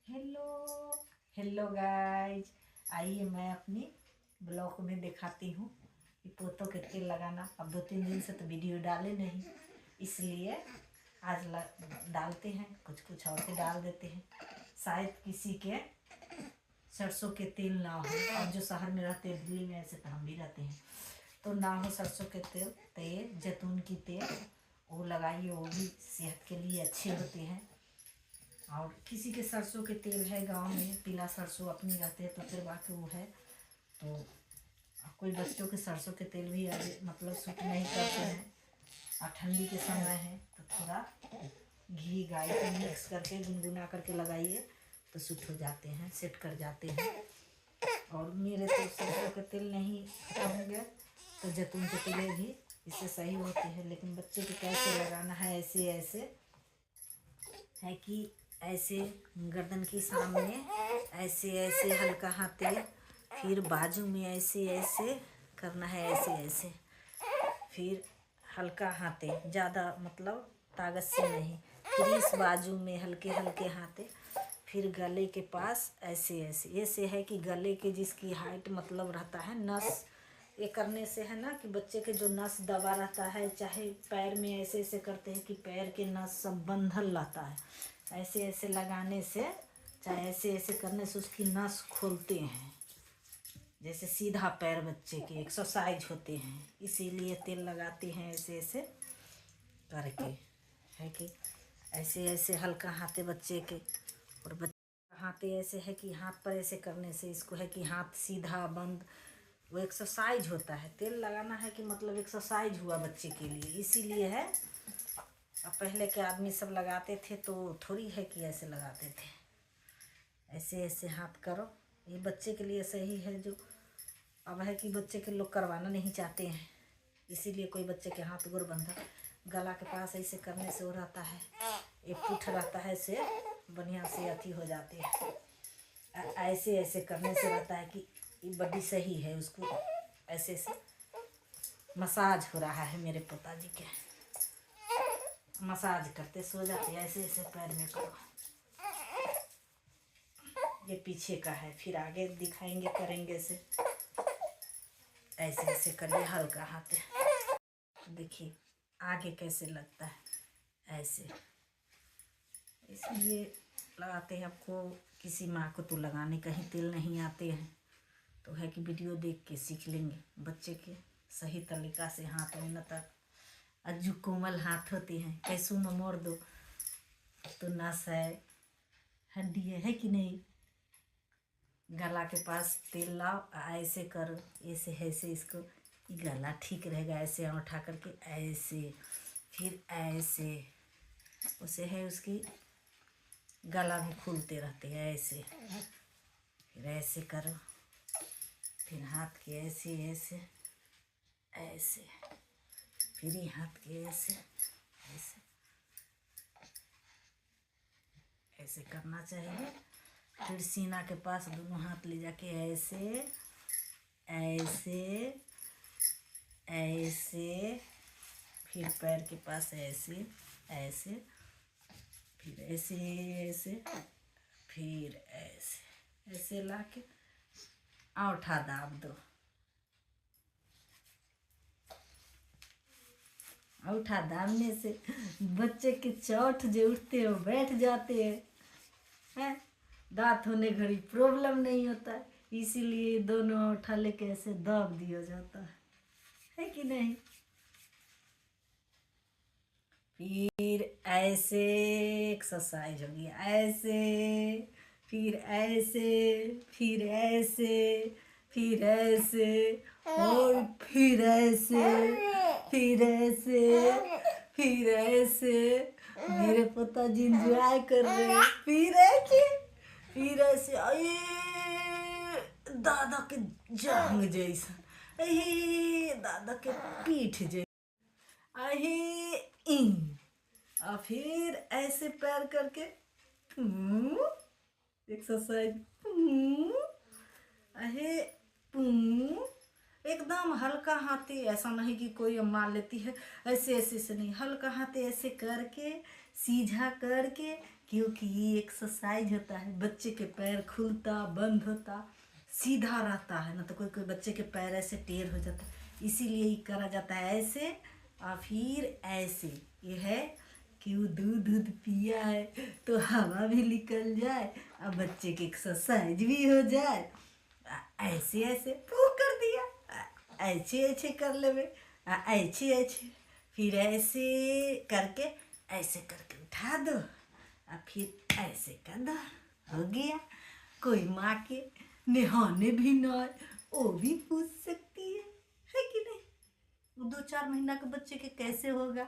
Hello hello guys, आइए मैं अपनी ब्लॉग में दिखाती हूँ कि पोतों के तेल लगाना। अब 2-3 दिन से तो वीडियो डाले नहीं, इसलिए आज डालते हैं। कुछ कुछ और भी डाल देते हैं, शायद किसी के सरसों के तेल ना हो। और जो शहर में रहते हैं, दिल्ली में, ऐसे तो हम भी रहते हैं, तो ना हो सरसों के तेल जैतून की तेल, वो लगाइए। वो भी सेहत के लिए अच्छे होते हैं। और किसी के सरसों के तेल है गांव में, पीला सरसों अपनी रहते हैं, तो फिर बाकी वो है। तो कोई बच्चों के सरसों के तेल भी मतलब सूट नहीं करते हैं। और ठंडी के समय है तो थोड़ा घी गाय को मिक्स करके गुनगुना करके लगाइए, तो सूट हो जाते हैं, सेट कर जाते हैं। और मेरे तो सरसों के तेल नहीं खत्म होंगे तो जैतून के तेल भी इससे सही होते हैं। लेकिन बच्चे को कैसे लगाना है, ऐसे ऐसे है कि ऐसे गर्दन के सामने ऐसे ऐसे हल्का हाथे, फिर बाजू में ऐसे ऐसे करना है, ऐसे ऐसे, फिर हल्का हाथे, ज़्यादा मतलब ताकत से नहीं, फिर इस बाजू में हल्के हल्के हाथे, फिर गले के पास ऐसे ऐसे। ऐसे है कि गले के जिसकी हाइट मतलब रहता है नस, ये करने से है ना कि बच्चे के जो नस दबा रहता है, चाहे पैर में ऐसे ऐसे करते हैं कि पैर के नस सब बंधल रहता है, ऐसे ऐसे लगाने से, चाहे ऐसे ऐसे करने से उसकी नस खोलते हैं। जैसे सीधा पैर बच्चे के एक्सरसाइज होते हैं, इसीलिए तेल लगाते हैं ऐसे ऐसे करके। है कि ऐसे ऐसे हल्का हाथे बच्चे के, और बच्चे हाथे ऐसे है कि हाथ पर ऐसे करने से इसको है कि हाथ सीधा बंद, वो एक्सरसाइज होता है। तेल लगाना है कि मतलब एक्सरसाइज हुआ बच्चे के लिए, इसीलिए है। अब पहले के आदमी सब लगाते थे तो थोड़ी है कि ऐसे लगाते थे। ऐसे ऐसे हाथ करो, ये बच्चे के लिए सही है। जो अब है कि बच्चे के लोग करवाना नहीं चाहते हैं, इसीलिए कोई बच्चे के हाथ गोर बंधा, गला के पास ऐसे करने से हो रहता है, एक पुठ रहता है से बढ़िया से अथी हो जाते हैं। ऐसे ऐसे करने से रहता है कि ये बॉडी सही है। उसको ऐसे ऐसे मसाज हो रहा है। मेरे पिताजी के मसाज करते सो जाते हैं, ऐसे ऐसे पैर में करो। ये पीछे का है, फिर आगे दिखाएंगे, करेंगे से ऐसे ऐसे करिए हल्का हाथ। देखिए आगे कैसे लगता है, ऐसे। इसलिए लगाते हैं। आपको किसी माँ को तो लगाने कहीं तेल नहीं आते हैं, तो है कि वीडियो देख के सीख लेंगे बच्चे के सही तरीका से। हाथ में न तक अज्जू कोमल हाथ होते हैं, कैसू में मोड़ दो तो नस है, हड्डी है कि नहीं। गला के पास तेल लाओ, ऐसे करो, ऐसे ऐसे, इसको गला ठीक रहेगा। ऐसे उठा करके ऐसे, फिर ऐसे, उसे है उसकी गला भी खुलते रहते हैं। ऐसे फिर ऐसे करो, फिर हाथ के ऐसे ऐसे ऐसे, फिर ये हाथ के ऐसे ऐसे ऐसे करना चाहिए। फिर सीना के पास दोनों हाथ ले जाके ऐसे ऐसे ऐसे, फिर पैर के पास ऐसे ऐसे, फिर ऐसे ऐसे, फिर ऐसे ऐसे ला के औंठा दाब दो। औंठा दाबने से बच्चे के चोट जो उठते हैं वो बैठ जाते हैं। दांत होने घड़ी प्रॉब्लम नहीं होता है, इसीलिए दोनों औंठा लेके ऐसे दाब दिया जाता है कि नहीं। फिर ऐसे एक्सरसाइज हो गया, ऐसे, फिर ऐसे, फिर ऐसे, फिर ऐसे, और फिर ऐसे, फिर ऐसे, फिर ऐसे। मेरे पिताजी इंजॉय कर रहे हैं। फिर ऐसे, फिर ऐसे, अये दादा के जांग जैसा, अये दादा के पीठ जैसा, अहे और फिर ऐसे पैर करके एक्सरसाइज, अहे एकदम हल्का हाथे। ऐसा नहीं कि कोई मार लेती है, ऐसे ऐसे से नहीं, हल्का हाथे ऐसे करके सीधा करके, क्योंकि ये एक्सरसाइज होता है। बच्चे के पैर खुलता बंद होता, सीधा रहता है ना, तो कोई कोई बच्चे के पैर ऐसे टेढ़ हो जाता है, इसीलिए ये करा जाता है ऐसे और फिर ऐसे। ये है कि वो दूध पिया है तो हवा भी निकल जाए और बच्चे की एक्सरसाइज भी हो जाए। ऐसे ऐसे वो कर दिया, ऐसे ऐसे कर लेवे, ऐसे ऐसे, फिर ऐसे करके ऐसे करके उठा दो और फिर ऐसे कर दो, हो गया। कोई माँ के नहाने भी ना आए वो भी पूछ सकती है कि नहीं? वो 2-4 महीना के बच्चे के कैसे होगा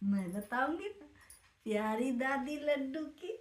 मैं बताऊंगी ना, प्यारी दादी लड्डू की।